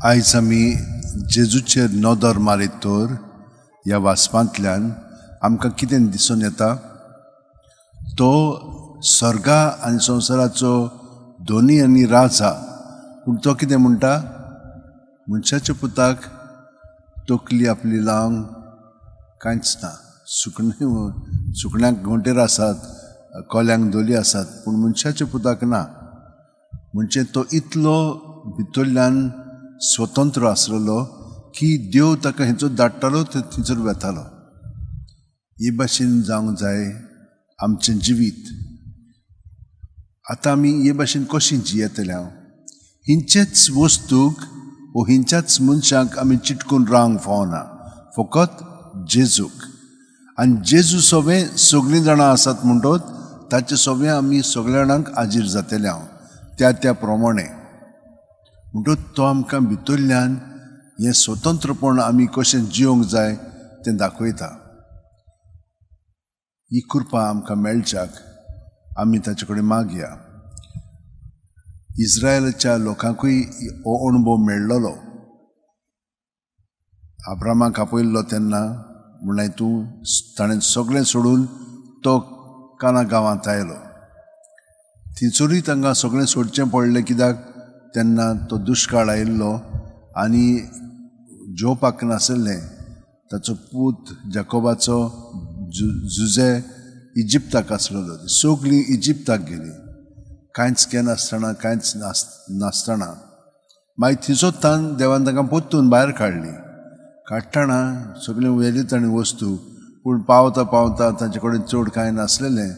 आयज आमी जेजूचेर नदर मारीत तर ह्या वाचपांतल्यान आमकां कितें दिसून येता तो स्वर्गा आनी संवसाराचो दोनी आनी राजा पूण तो कितें म्हणटा मनशाच्या पुताक तकली आपली लावंक कांयच ना सुकण्यांक घोंटेर आसात कोल्यांक दोली आसात पूण मनशाच्या पुताक ना म्हणजे तो इतलो भितरल्यान स्वतंत्र आसलेलो की देव ताका हेचो धाडटालो थंयसर वेतालो हे भाशेन जावंक जाय आमचें जिवीत आतां आमी हे भाशेन कशीं जियेतले हिंचेच वस्तूक वो हिंच्याच मनशाक आमी चिटकून रावंक फावना फकत जेजूक आनी जेजू सगळीं जाणां आसात म्हणटोच ताचे सगळें आमी सगळ्या जाणांक हाजीर जातले त्या प्रमाणे म्हणटच तो आमकां भितरल्यान हें स्वतंत्रपण आमी कशें जिवंक जाय तें दाखयता ही कृपा आमकां मेळच्याक आमी ताचे कडेन मागया इस्रायलाच्या लोकांकूय हो अणभव मेळ्ळलो अब्रामाक आपयल्लो तेन्ना म्हणल्यार ताणें सगळें सोडून तो काना गांवांत आयलो थंयसरूय तांकां सगळें सोडचें पडलें कित्याक तेन्ना तो दुश्काळ आयिल्लो आनी जेवपाक नासलें ताचो पूत जाकोबाचो जुजे इजिप्ताक आसलेलो सगळीं इजिप्ताक गेली कांयच घेनासतना कांयच नासतना मागीर थंयसोच देवान तांकां पोत्तून भायर काडटना सगळें व्हेली ताणें वस्तू पूण पावता पावता तांचे कडेन चड कांय नासलेलें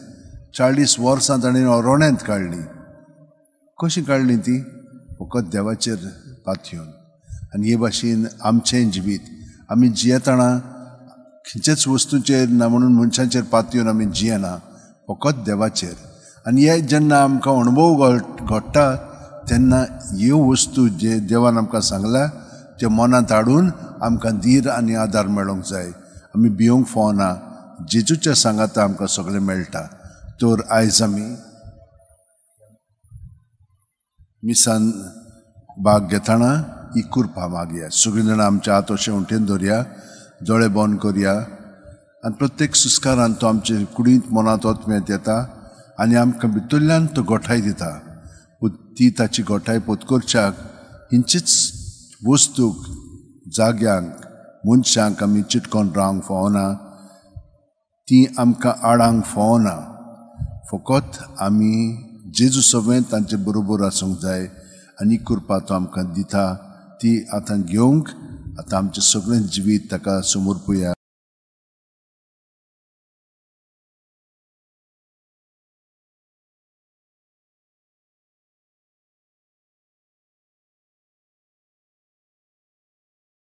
40 वर्सां ताणें रोण्यांत काडली कशी काडली ती फकत देवाचेर पातयेवन आनी हे भाशेन आमचें जिवीत आमी जियेतना खंयचेच वस्तूचेर ना म्हणून मनशांचेर पातयेवन आमी जियेना फकत देवाचेर आनी हे जेन्ना आमकां अणभव घडटा तेन्ना ह्यो वस्तू जे देवान आमकां सांगल्या त्यो मनांत हाडून आमकां धीर आनी आदार मेळोंक जाय आमी भिवंक फावना जेजूच्या सांगाता आमकां सगळें मेळटा तर आयज आमी मिसान भाग घेतना ही कृपा मागया सगळीं जाणां आमच्या हात अशें उंटेन दवरया दोळे बंद करया आनी प्रत्येक सुस्कारान तो आमचे कुडींत मनांत ओतमेत येता आनी आमकां भितरल्यान तो गोठाय दिता ती ताची गोठाय पत्करच्याक हिंचीच वस्तूक जाग्यांक मनशांक आमी चिटकोन रावंक फावना ती आमकां आडांक फावना फकत आमी जेजू सगळें तांचे बरोबर आसूंक जाय आनी कृपा तो आमकां दिता ती आतां घेवंक आतां आमचें सगळें जिवीत ताका समोर पळोवया